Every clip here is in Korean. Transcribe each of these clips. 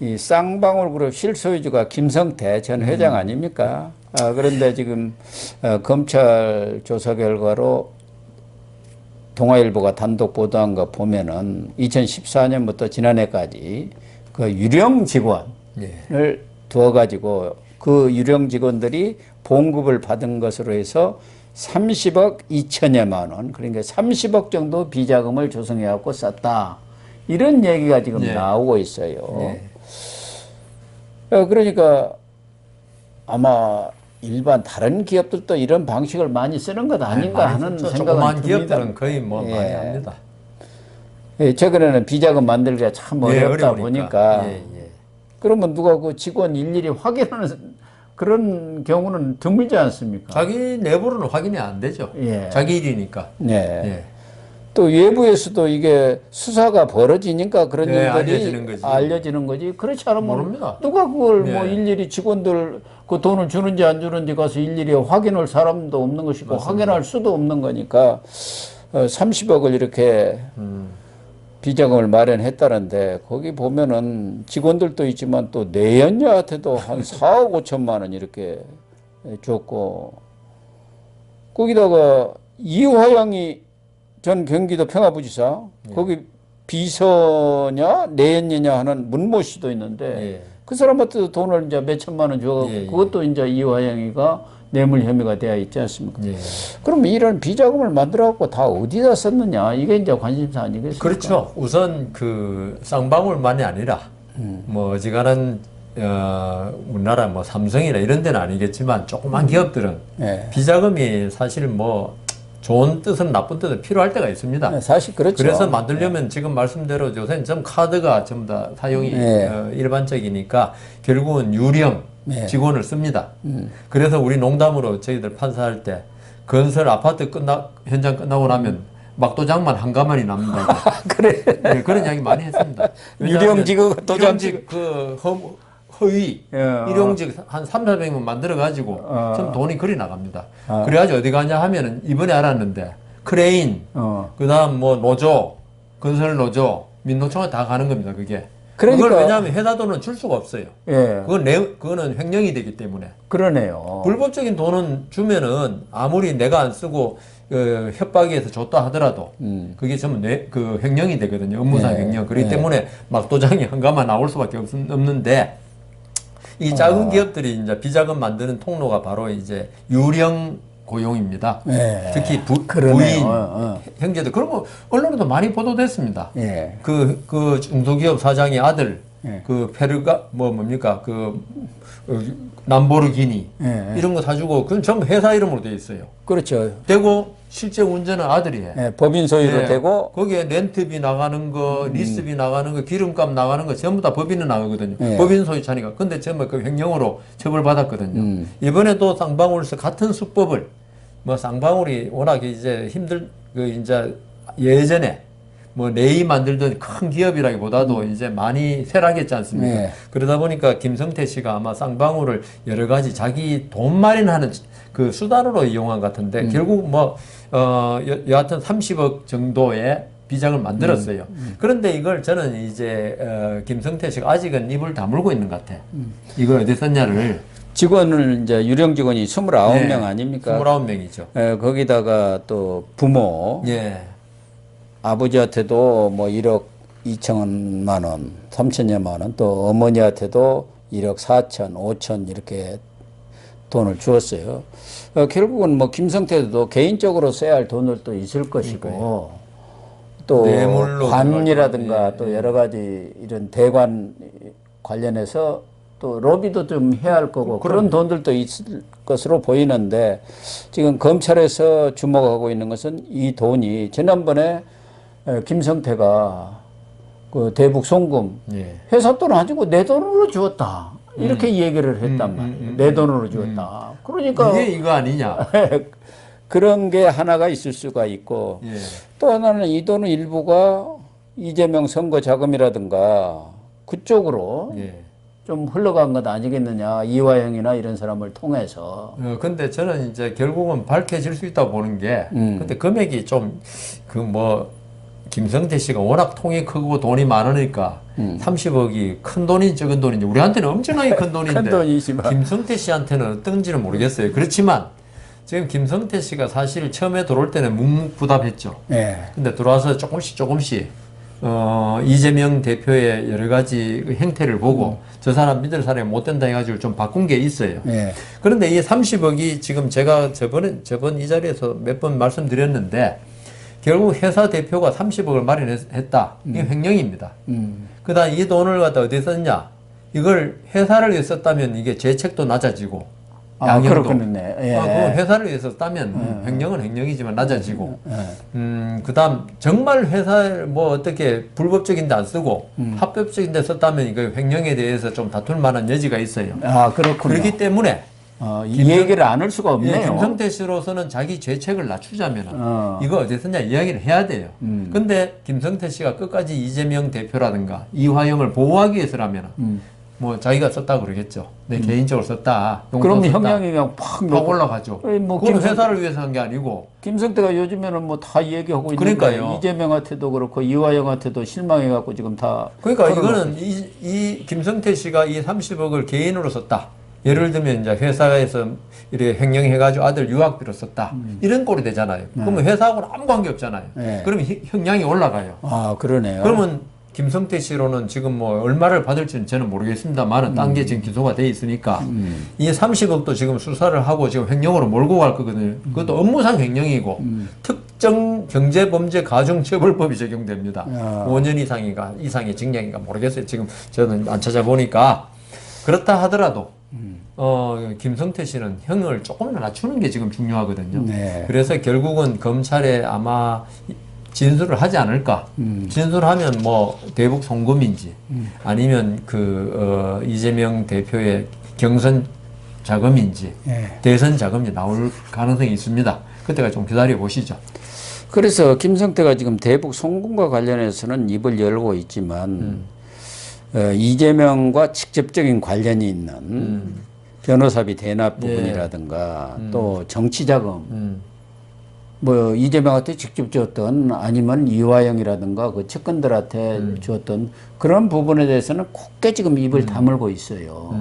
이 쌍방울그룹 실소유주가 김성태 전 회장 아닙니까? 그런데 지금 검찰 조사 결과로 동아일보가 단독 보도한 거 보면은 2014년부터 지난해까지 그 유령 직원을 두어가지고 그 유령 직원들이 봉급을 받은 것으로 해서 30억 2천여만 원, 그러니까 30억 정도 비자금을 조성해갖고 썼다. 이런 얘기가 지금 나오고 있어요. 그러니까 아마 일반 다른 기업들도 이런 방식을 많이 쓰는 것 아닌가 하는 생각은 조그만 듭니다. 기업들은 거의 뭐 많이 합니다. 최근에는 비자금 만들기가 참 어렵다 보니까 예. 그러면 누가 그 직원 일일이 확인하는 그런 경우는 드물지 않습니까? 자기 내부로는 확인이 안 되죠. 자기 일이니까. 또 외부에서도 이게 수사가 벌어지니까 그런 일들이 알려지는 거지. 그렇지 않으면 모릅니다. 누가 그걸 뭐 일일이 직원들 그 돈을 주는지 안 주는지 가서 일일이 확인할 사람도 없는 것이고 확인할 수도 없는 거니까 30억을 이렇게 비자금을 마련했다는데 거기 보면은 직원들도 있지만 또 내연녀한테도 한 4억 5천만 원 이렇게 줬고 거기다가 이화영이 전 경기도 평화부지사 거기 비서냐 내연녀냐 하는 문모 씨도 있는데 그 사람한테도 돈을 이제 몇 천만 원 줘갖고 그것도 이제 이화영이가 뇌물 혐의가 되어 있지 않습니까? 그럼 이런 비자금을 만들어갖고 다 어디다 썼느냐 이게 이제 관심사 아니겠습니까? 그렇죠. 우선 그 쌍방울만이 아니라 뭐 어지간한 우리나라 뭐 삼성이나 이런 데는 아니겠지만 조그만 기업들은 비자금이 사실 뭐 좋은 뜻은 나쁜 뜻은 필요할 때가 있습니다. 사실 그렇죠. 그래서 만들려면 지금 말씀대로 요새는 전 카드가 전부 다 사용이 일반적이니까 결국은 유령 직원을 씁니다. 그래서 우리 농담으로 저희들 판사할 때 건설 아파트 현장 끝나고 나면 막도장만 한 가마니 남는다고. 그래. 그런 이야기 많이 했습니다. 유령직은 도장직 그 허위 일용직 한 300~400명 만들어 가지고 좀 돈이 그리 나갑니다. 그래가지고 어디 가냐 하면은 이번에 알았는데 크레인 그다음 뭐 노조 건설 노조 민노총에 다 가는 겁니다. 그게 그러니까, 그걸 왜냐하면 회사 돈은 줄 수가 없어요. 그거는 횡령이 되기 때문에. 그러네요. 불법적인 돈은 주면은 아무리 내가 안 쓰고 협박에 의해서 줬다 하더라도 그게 전부 그 횡령이 되거든요. 업무상 횡령. 그렇기 때문에 막도장이 한가마 나올 수밖에 없는데 이 작은 기업들이 이제 비자금 만드는 통로가 바로 이제 유령 고용입니다. 특히 부인, 형제들 그런 거 언론에도 많이 보도됐습니다. 그 중소기업 사장의 아들, 그 페르가 뭡니까 그 람보르기니 이런 거 사주고 그건 전부 회사 이름으로 되어 있어요. 그렇죠. 되고 실제 운전은 아들이 해. 법인 소유로 되고 거기에 렌트비 나가는 거, 리스비 나가는 거, 기름값 나가는 거 전부 다 법인은 나가거든요. 법인 소유차니까. 근데 전부 그 횡령으로 처벌받았거든요. 이번에도 쌍방울에서 같은 수법을 뭐 쌍방울이 워낙 이제 그 이제 예전에 뭐 레이 만들던 큰 기업이라기보다도 이제 많이 쇠락했지 않습니까? 그러다 보니까 김성태 씨가 아마 쌍방울을 여러 가지 자기 돈 마련하는 그 수단으로 이용한 것 같은데 결국 뭐 여하튼 30억 정도의 비자금을 만들었어요. 그런데 이걸 저는 이제 김성태 씨가 아직은 입을 다물고 있는 것 같아. 이걸 어디 썼냐를. 직원을 이제 유령 직원이 29명 아닙니까? 29명이죠. 거기다가 또 부모 아버지한테도 뭐 1억 2천만 원, 3천여만 원, 또 어머니한테도 1억 4천, 5천 이렇게 돈을 주었어요. 결국은 뭐 김성태도 개인적으로 써야 할 돈을 또 있을 것이고 또 관이라든가 또 여러 가지 이런 대관 관련해서 또 로비도 좀 해야 할 거고 그런 돈들도 있을 것으로 보이는데 지금 검찰에서 주목하고 있는 것은 이 돈이 지난번에 김성태가 그 대북 송금 회사 돈 가지고 내 돈으로 주었다 이렇게 얘기를 했단 말이에요. 내 돈으로 주었다. 그러니까 이게 이거 아니냐? 그런 게 하나가 있을 수가 있고 또 하나는 이 돈은 일부가 이재명 선거 자금이라든가 그쪽으로 좀 흘러간 것 아니겠느냐 이화영이나 이런 사람을 통해서. 근데 저는 이제 결국은 밝혀질 수 있다고 보는 게 근데 금액이 좀 그 뭐 김성태 씨가 워낙 통이 크고 돈이 많으니까 30억이 큰 돈이 적은 돈인지 우리한테는 엄청나게 큰 돈인데 큰 돈이지만. 김성태 씨한테는 어떤지는 모르겠어요. 그렇지만 지금 김성태 씨가 사실 처음에 들어올 때는 묵묵부답했죠. 예. 근데 들어와서 조금씩 이재명 대표의 여러 가지 그 행태를 보고 저 사람 믿을 사람이 못 된다 해가지고 좀 바꾼 게 있어요. 예. 그런데 이 30억이 지금 제가 저번 이 자리에서 몇 번 말씀드렸는데 결국 회사 대표가 30억을 마련했다. 이게 횡령입니다. 그다음 이 돈을 갖다 어디에 썼냐? 이걸 회사를 위해 썼다면 이게 재책도 낮아지고 양형도. 그렇겠네. 예. 그건 회사를 위해서 썼다면 횡령은 횡령이지만 낮아지고. 그다음 정말 회사를 뭐 어떻게 불법적인 데 안 쓰고 합법적인 데 썼다면 이거 횡령에 대해서 좀 다툴 만한 여지가 있어요. 아, 그렇군요. 그렇기 때문에 이 얘기를 안 할 수가 없네요. 예, 김성태 씨로서는 자기 죄책을 낮추자면 이거 어디 썼냐 이야기를 해야 돼요. 근데 김성태 씨가 끝까지 이재명 대표라든가 이화영을 보호하기 위해서라면 뭐 자기가 썼다 그러겠죠. 내 개인적으로 썼다. 그럼 형량이 그냥 팍 올라가죠. 뭐 그건 회사를 위해서 한 게 아니고. 김성태가 요즘에는 뭐 다 얘기하고 있는데 그러니까요. 이재명한테도 그렇고 이화영한테도 실망해갖고 지금 다. 그러니까 이거는 이 김성태 씨가 이 30억을 개인으로 썼다. 예를 들면 이제 회사에서 이렇게 횡령해가지고 아들 유학비로 썼다. 이런 꼴이 되잖아요. 그러면 회사하고는 아무 관계 없잖아요. 네. 그러면 형량이 올라가요. 아, 그러네요. 그러면 김성태 씨로는 지금 뭐 얼마를 받을지는 저는 모르겠습니다만은 딴 게 지금 기소가 돼 있으니까 이 30억도 지금 수사를 하고 지금 횡령으로 몰고 갈 거거든요. 그것도 업무상 횡령이고 특정 경제범죄 가중처벌법이 적용됩니다. 5년 이상의 징역인가 모르겠어요. 지금 저는 안 찾아보니까 그렇다 하더라도 김성태 씨는 형을 조금이나 낮추는 게 지금 중요하거든요. 네. 그래서 결국은 검찰에 아마 진술을 하지 않을까. 진술하면 뭐 대북 송금인지 아니면 이재명 대표의 경선 자금인지 네. 대선 자금이 나올 가능성이 있습니다. 그때까지 좀 기다려 보시죠. 그래서 김성태가 지금 대북 송금과 관련해서는 입을 열고 있지만 이재명과 직접적인 관련이 있는 변호사비 대납 부분이라든가 또 정치자금 뭐 이재명한테 직접 줬던 아니면 이화영이라든가 그 측근들한테 줬던 그런 부분에 대해서는 곱게 지금 입을 다물고 있어요.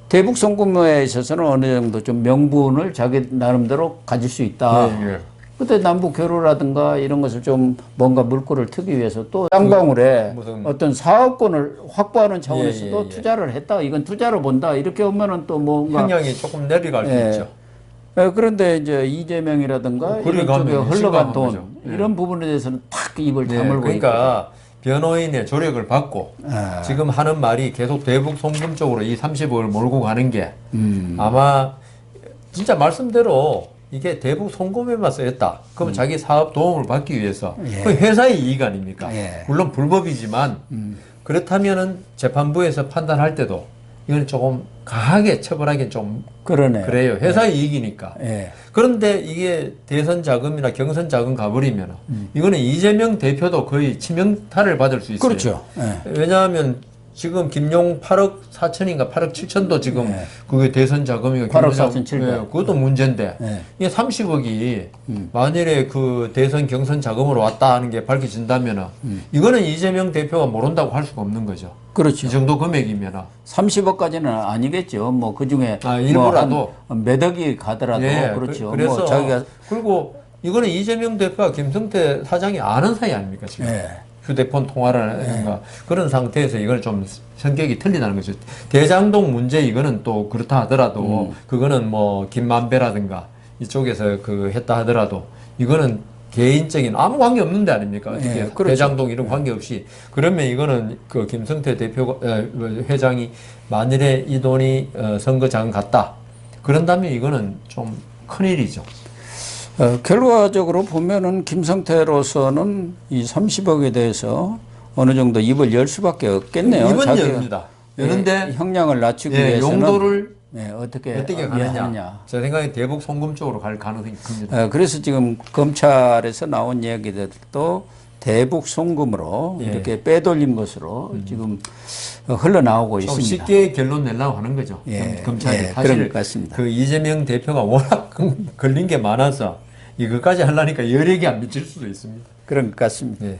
대북 송금에 있어서는 어느 정도 좀 명분을 자기 나름대로 가질 수 있다. 그때 남북 교류라든가 이런 것을 좀 뭔가 물꼬를 트기 위해서 또 쌍방울에 어떤 사업권을 확보하는 차원에서도 투자를 했다. 이건 투자로 본다. 이렇게 보면은 또 뭔가 형량이 조금 내려갈 수 있죠. 그런데 이제 이재명이라든가 이런 쪽에 흘러간 돈 이런 부분에 대해서는 탁 입을 다물고 그러니까 변호인의 조력을 받고 지금 하는 말이 계속 대북 송금 쪽으로 이 30억을 몰고 가는 게 아마 진짜 말씀대로 이게 대북 송금에만 쓰였다. 그러면 자기 사업 도움을 받기 위해서 그 회사의 이익 아닙니까? 물론 불법이지만 그렇다면은 재판부에서 판단할 때도 이건 조금 강하게 처벌하기는 좀 그래요. 회사의 이익이니까. 그런데 이게 대선 자금이나 경선 자금 가버리면 이거는 이재명 대표도 거의 치명타를 받을 수 있어요. 그렇죠. 왜냐하면 지금 김용 8억 4천인가 8억 7천도 지금 그게 대선 자금이고 8억 4천 7백. 그것도 문제인데 이게 30억이 만일에 그 대선 경선 자금으로 왔다 하는 게 밝혀진다면은 이거는 이재명 대표가 모른다고 할 수가 없는 거죠. 그렇죠. 이 정도 금액이면은 30억까지는 아니겠죠. 뭐 그 중에 일부라도 몇 억이 가더라도 그렇죠. 그래서 뭐 자기가 그리고 이거는 이재명 대표와 김성태 사장이 아는 사이 아닙니까 지금? 휴대폰 통화를 하는가 그런 상태에서 이걸 좀 성격이 틀리다는 거죠. 대장동 문제 이거는 또 그렇다 하더라도 그거는 뭐 김만배라든가 이쪽에서 했다 하더라도 이거는 개인적인 아무 관계 없는데 아닙니까? 어떻게 그렇죠. 대장동 이런 관계 없이 그러면 이거는 그 김성태 대표가 회장이 만일에 이 돈이 선거 자금 같다 그런다면 이거는 좀 큰일이죠. 결과적으로 보면은 김성태로서는 이 30억에 대해서 어느 정도 입을 열 수밖에 없겠네요. 입은 엽니다. 여는데 형량을 낮추기 위해서는 용도를 어떻게 가느냐. 제 생각에 대북 송금 쪽으로 갈 가능성이 큽니다. 그래서 지금 검찰에서 나온 얘기들도 대북 송금으로 이렇게 빼돌린 것으로 지금 흘러나오고 좀 있습니다. 쉽게 결론 내려고 하는 거죠. 검찰이 그런 사실 것 같습니다. 그 이재명 대표가 워낙 걸린 게 많아서 이것까지 하려니까 여력이 안 미칠 수도 있습니다. 그런 것 같습니다. 네.